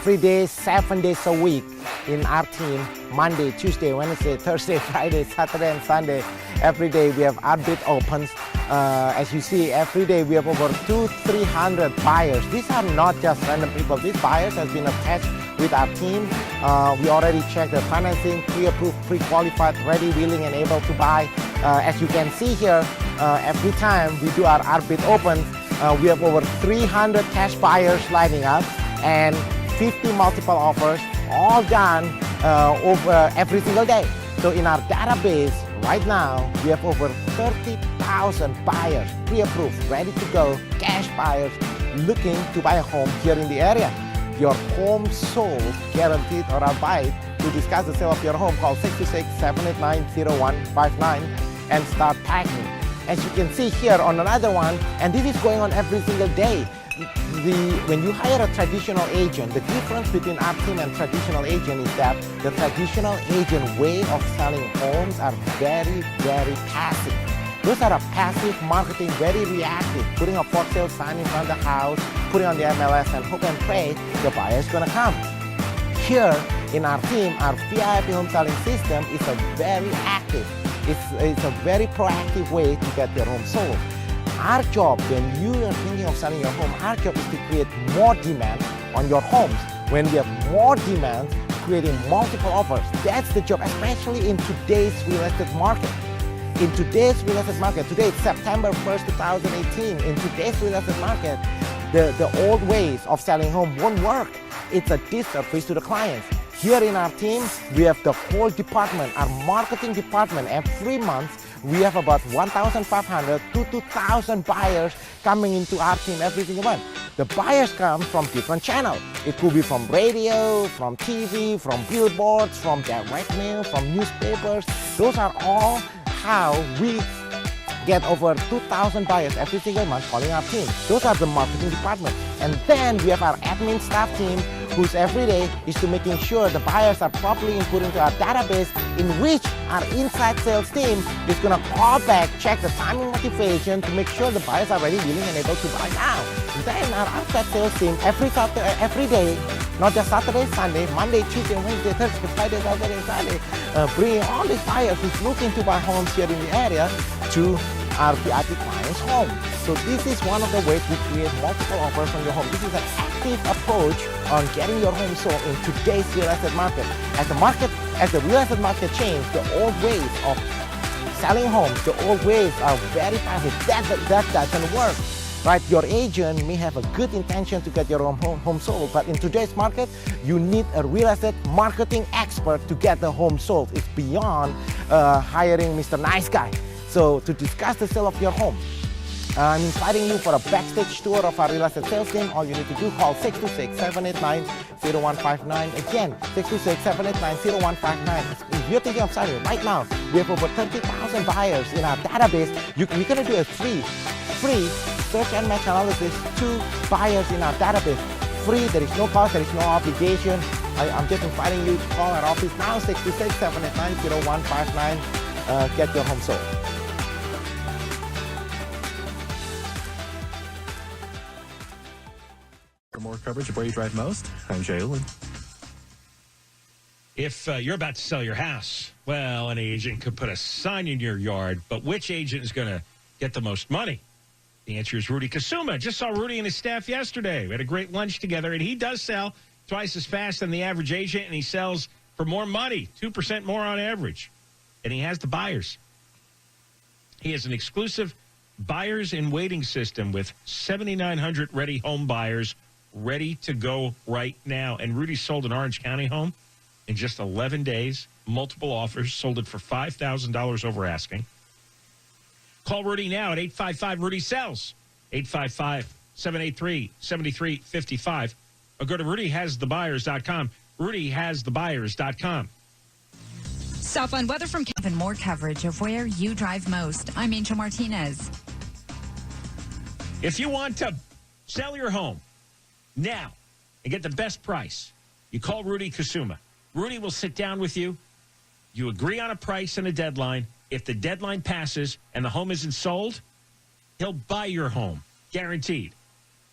every day, 7 days a week in our team. Monday, Tuesday, Wednesday, Thursday, Friday, Saturday, and Sunday. Every day we have RBID opens. As you see, every day we have over 200-300 buyers. These are not just random people. These buyers have been attached with our team. We already checked the financing, pre-approved, pre-qualified, ready, willing, and able to buy. As you can see here, every time we do our RBID opens, we have over 300 cash buyers lining up and 50 multiple offers, all done over every single day. So in our database right now, we have over 30,000 buyers, pre-approved, ready to go, cash buyers looking to buy a home here in the area. Your home sold, guaranteed, or RBID. To discuss the sale of your home, call 626-789-0159 and start packing. As you can see here on another one, and this is going on every single day. When you hire a traditional agent, the difference between our team and traditional agent is that the traditional agent way of selling homes are very, very passive. Those are a passive marketing, very reactive, putting a for sale sign in front of the house, putting on the MLS and hope and pray the buyer is going to come. Here in our team, our VIP home selling system is a very active, it's a very proactive way to get your home sold. Our job, when you are thinking of selling your home, our job is to create more demand on your homes. When we have more demand, creating multiple offers, that's the job, especially in today's real estate market. In today's real estate market, today it's September 1st, 2018. In today's real estate market, the old ways of selling home won't work. It's a disservice to the clients. Here in our team, we have the whole department, our marketing department. Every month, we have about 1,500 to 2,000 buyers coming into our team every single month. The buyers come from different channels. It could be from radio, from TV, from billboards, from direct mail, from newspapers. Those are all how we get over 2,000 buyers every single month calling our team. Those are the marketing department. And then we have our admin staff team, whose every day is to making sure the buyers are properly input into our database, in which our inside sales team is going to call back, check the timing motivation to make sure the buyers are ready, willing, and able to buy now. Then our outside sales team every day, not just Saturday, Sunday, Monday, Tuesday, Wednesday, Thursday, Friday, Saturday, and Sunday, bringing all these buyers who's looking to buy homes here in the area to our VIP clients' home. So this is one of the ways we create multiple offers on your home. This is an active approach on getting your home sold in today's real estate market. As the real estate market changes, the old ways of selling homes, the old ways are very passive. That doesn't work. Right? Your agent may have a good intention to get your home sold, but in today's market, you need a real estate marketing expert to get the home sold. It's beyond hiring Mr. Nice Guy. So to discuss the sale of your home, I'm inviting you for a backstage tour of our real estate sales team. All you need to do, call 626-789-0159. Again, 626-789-0159. If you're thinking of signing right now, we have over 30,000 buyers in our database. We're going to do a free search and match analysis to buyers in our database. Free, there is no cost, there is no obligation. I'm just inviting you to call our office now, 626-789-0159. Get your home sold. For more coverage of Where You Drive Most, I'm Jay Ullin. If you're about to sell your house, well, an agent could put a sign in your yard, but which agent is going to get the most money? The answer is Rudy Kasuma. Just saw Rudy and his staff yesterday. We had a great lunch together, and he does sell twice as fast than the average agent, and he sells for more money, 2% more on average. And he has the buyers. He has an exclusive buyers in waiting system with 7,900 ready home buyers ready to go right now. And Rudy sold an Orange County home in just 11 days, multiple offers, sold it for $5,000 over asking. Call Rudy now at 855-RUDY-SELLS, 855-783-7355, or go to RudyHasTheBuyers.com, RudyHasTheBuyers.com. Southland weather from Kevin. More coverage of Where You Drive Most. I'm Angel Martinez. If you want to sell your home now and get the best price, you call Rudy Kasuma. Rudy will sit down with you. You agree on a price and a deadline. If the deadline passes and the home isn't sold, he'll buy your home, guaranteed.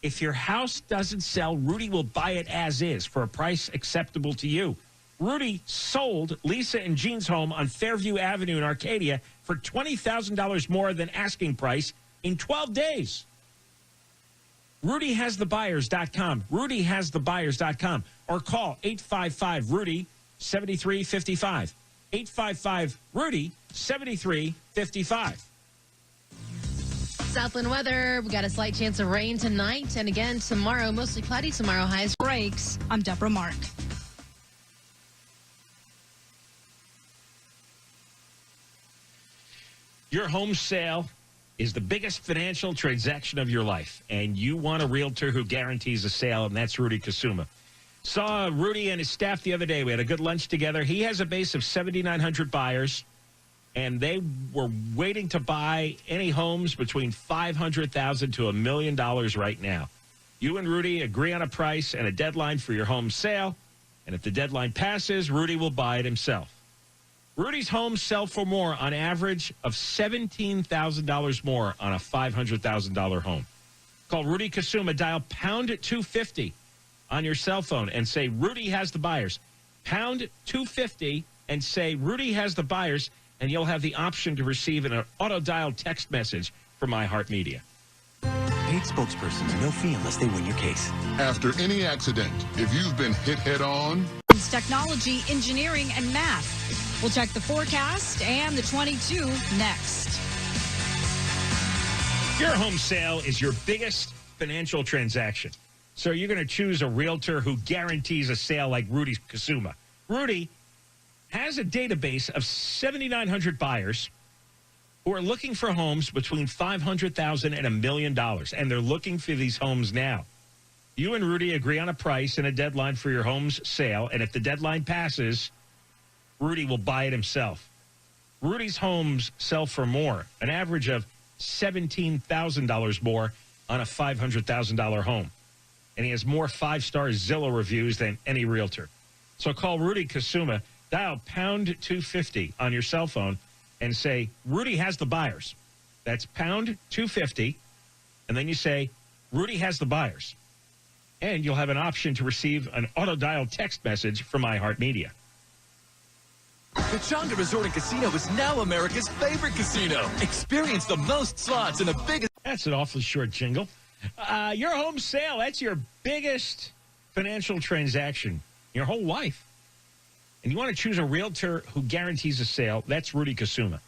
If your house doesn't sell, Rudy will buy it as is for a price acceptable to you. Rudy sold Lisa and Jean's home on Fairview Avenue in Arcadia for $20,000 more than asking price in 12 days. RudyHasTheBuyers.com. RudyHasTheBuyers.com. Or call 855-RUDY-7355. 855-RUDY-7355. Southland weather. We got a slight chance of rain tonight. And again, tomorrow, mostly cloudy tomorrow. Highs Breaks. I'm Deborah Mark. Your home sale is the biggest financial transaction of your life, and you want a realtor who guarantees a sale, and that's Rudy Kasuma. Saw Rudy and his staff the other day. We had a good lunch together. He has a base of 7,900 buyers, and they were waiting to buy any homes between $500,000 to $1 million right now. You and Rudy agree on a price and a deadline for your home sale, and if the deadline passes, Rudy will buy it himself. Rudy's homes sell for more on average of $17,000 more on a $500,000 home. Call Rudy Kasuma. Dial pound 250 on your cell phone and say, Rudy has the buyers. Pound 250 and say, Rudy has the buyers, and you'll have the option to receive an auto-dial text message from iHeartMedia. Paid spokesperson, no fee unless they win your case. After any accident, if you've been hit head-on, Technology, engineering, and math. We'll check the forecast and the 22 next. Your home sale is your biggest financial transaction. So you're going to choose a realtor who guarantees a sale like Rudy Kasuma. Rudy has a database of 7,900 buyers who are looking for homes between $500,000 and $1 million, and they're looking for these homes now. You and Rudy agree on a price and a deadline for your home's sale, and if the deadline passes, Rudy will buy it himself. Rudy's homes sell for more, an average of $17,000 more on a $500,000 home. And he has more 5-star Zillow reviews than any realtor. So call Rudy Kasuma, dial pound 250 on your cell phone, and say, Rudy has the buyers. That's pound 250, and then you say, Rudy has the buyers. And you'll have an option to receive an auto-dial text message from iHeartMedia. The Chonga Resort and Casino is now America's favorite casino. Experience the most slots and the biggest... That's an awfully short jingle. Your home sale, that's your biggest financial transaction your whole life. And you want to choose a realtor who guarantees a sale, that's Rudy Kasuma.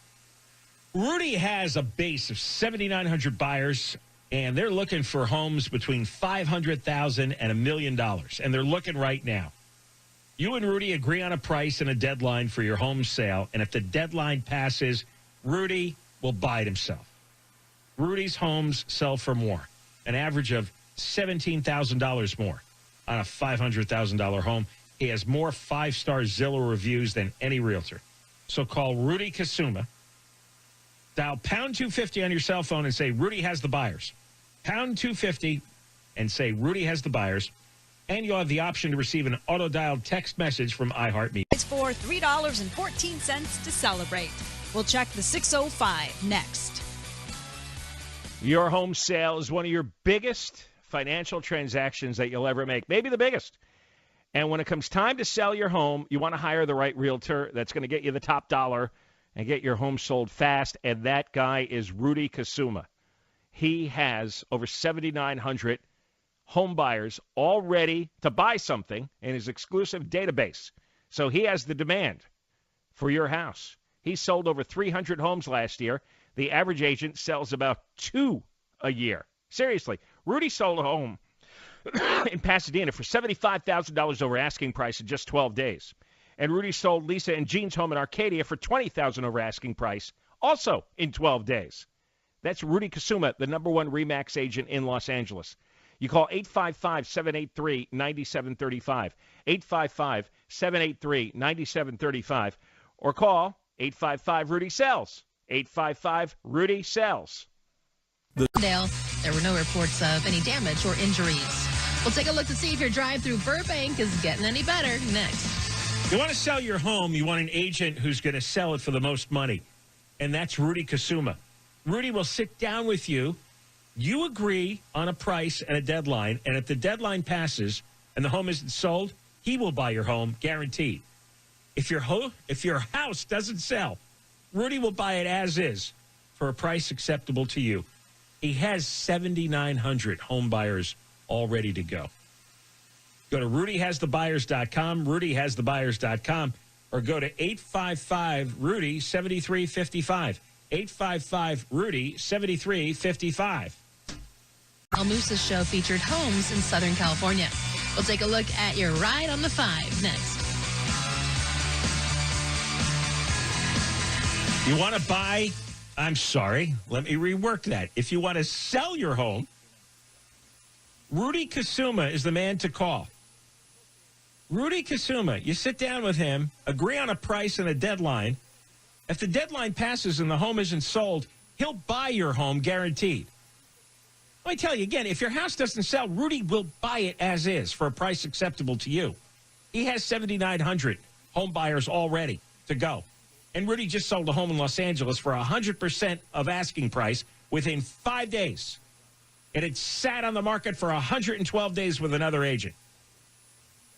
Rudy has a base of 7,900 buyers, and they're looking for homes between $500,000 and $1 million, and they're looking right now. You and Rudy agree on a price and a deadline for your home sale, and if the deadline passes, Rudy will buy it himself. Rudy's homes sell for more, an average of $17,000 more on a $500,000 home. He has more 5-star Zillow reviews than any realtor. So call Rudy Kasuma. Dial pound 250 on your cell phone and say, Rudy has the buyers. Pound 250 and say, Rudy has the buyers. And you'll have the option to receive an auto-dialed text message from iHeartMedia. It's for $3.14 to celebrate. We'll check the 605 next. Your home sale is one of your biggest financial transactions that you'll ever make, maybe the biggest. And when it comes time to sell your home, you want to hire the right realtor that's going to get you the top dollar and get your home sold fast, and that guy is Rudy Kasuma. He has over 7,900 home buyers all ready to buy something in his exclusive database. So he has the demand for your house. He sold over 300 homes last year. The average agent sells about 2 a year. Seriously, Rudy sold a home in Pasadena for $75,000 over asking price in just 12 days. And Rudy sold Lisa and Jean's home in Arcadia for $20,000 over asking price, also in 12 days. That's Rudy Kasuma, the #1 RE/MAX agent in Los Angeles. You call 855-783-9735, 855-783-9735, or call 855-RUDY-SELLS, 855-RUDY-SELLS. Dale, there were no reports of any damage or injuries. We'll take a look to see if your drive through Burbank is getting any better next. You want to sell your home, you want an agent who's going to sell it for the most money, and that's Rudy Kasuma. Rudy will sit down with you You agree on a price and a deadline, and if the deadline passes and the home isn't sold, he will buy your home, guaranteed. If your house doesn't sell, Rudy will buy it as is for a price acceptable to you. He has 7,900 home buyers all ready to go. Go to RudyHasTheBuyers.com, RudyHasTheBuyers.com, or go to 855-RUDY-7355, 855-RUDY-7355. Al Moose's show featured homes in Southern California. We'll take a look at your ride on the 5 next. You want to buy? I'm sorry. Let me rework that. If you want to sell your home, Rudy Kasuma is the man to call. Rudy Kasuma, you sit down with him, agree on a price and a deadline. If the deadline passes and the home isn't sold, he'll buy your home, guaranteed. Let me tell you again, if your house doesn't sell, Rudy will buy it as is for a price acceptable to you. He has 7,900 home buyers all ready to go. And Rudy just sold a home in Los Angeles for 100% of asking price within 5 days. It had sat on the market for 112 days with another agent.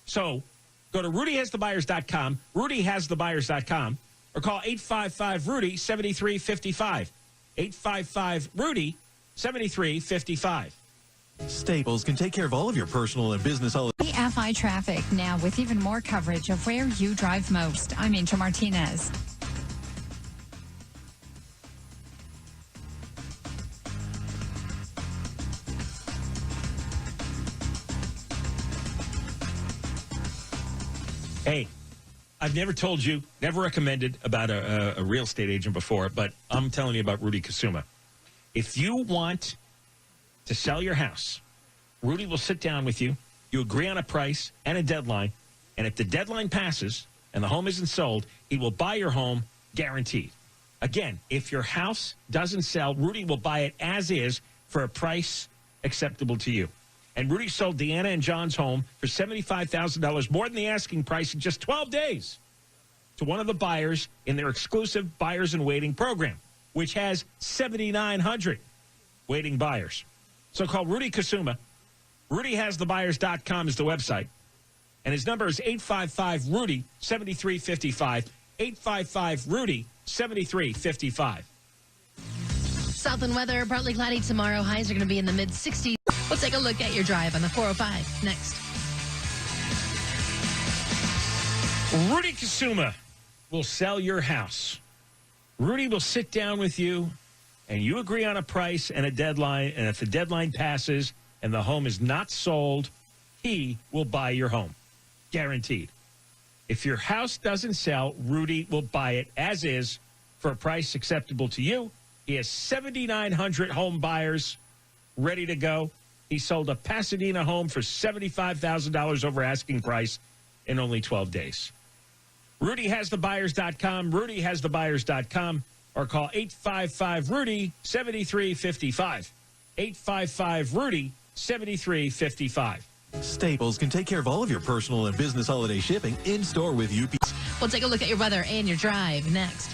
So go to RudyHasTheBuyers.com, RudyHasTheBuyers.com, or call 855-RUDY-7355, 855-RUDY-7355. Staples can take care of all of your personal and business holidays. FI Traffic now with even more coverage of where you drive most. I'm Angel Martinez. Hey, I've never told you, never recommended about a real estate agent before, but I'm telling you about Rudy Kasuma. If you want to sell your house, Rudy will sit down with you. You agree on a price and a deadline, and if the deadline passes and the home isn't sold, he will buy your home, guaranteed. Again, if your house doesn't sell, Rudy will buy it as is for a price acceptable to you. And Rudy sold Deanna and John's home for $75,000, more than the asking price, in just 12 days to one of the buyers in their exclusive Buyers in Waiting program, which has 7,900 waiting buyers. So call Rudy Kasuma. RudyHasTheBuyers.com is the website. And his number is 855-RUDY-7355, 855-RUDY-7355. Southland weather, partly cloudy tomorrow. Highs are going to be in the mid-60s. We'll take a look at your drive on the 405 next. Rudy Kasuma will sell your house. Rudy will sit down with you, and you agree on a price and a deadline, and if the deadline passes and the home is not sold, he will buy your home. Guaranteed. If your house doesn't sell, Rudy will buy it as is for a price acceptable to you. He has 7,900 home buyers ready to go. He sold a Pasadena home for $75,000 over asking price in only 12 days. RudyHasTheBuyers.com, RudyHasTheBuyers.com, or call 855-RUDY-7355, 855-RUDY-7355. Staples can take care of all of your personal and business holiday shipping in-store with UPS. We'll take a look at your weather and your drive next.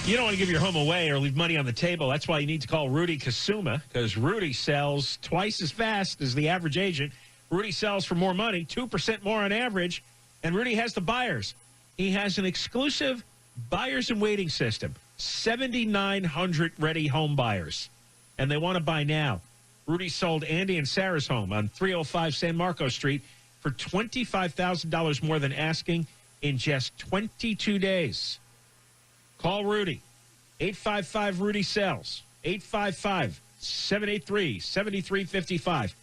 You don't want to give your home away or leave money on the table. That's why you need to call Rudy Kasuma, because Rudy sells twice as fast as the average agent. Rudy sells for more money, 2% more on average, and Rudy has the buyers. He has an exclusive buyers in waiting system, 7,900 ready home buyers, and they want to buy now. Rudy sold Andy and Sarah's home on 305 San Marcos Street for $25,000 more than asking in just 22 days. Call Rudy, 855-RUDY-SELLS, 855-783-7355.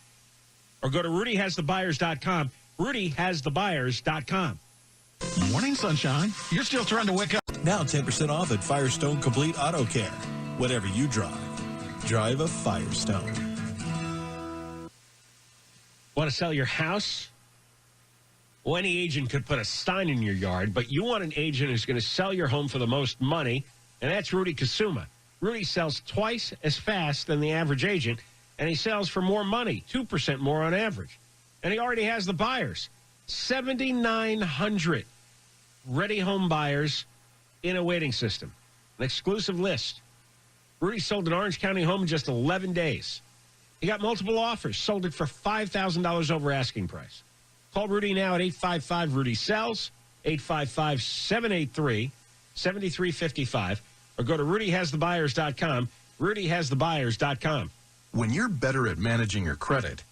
Or go to RudyHasTheBuyers.com, RudyHasTheBuyers.com. Morning, sunshine. You're still trying to wake up. Now 10% off at Firestone Complete Auto Care. Whatever you drive, drive a Firestone. Want to sell your house? Well, any agent could put a sign in your yard, but you want an agent who's going to sell your home for the most money, and that's Rudy Kasuma. Rudy sells twice as fast than the average agent, and he sells for more money, 2% more on average. And he already has the buyers. 7,900 ready home buyers in a waiting system, an exclusive list. Rudy sold an Orange County home in just 11 days. He got multiple offers, sold it for $5,000 over asking price. Call Rudy now at 855-RUDY-SELLS, 855-783-7355, or go to rudyhasthebuyers.com, rudyhasthebuyers.com. When you're better at managing your credit,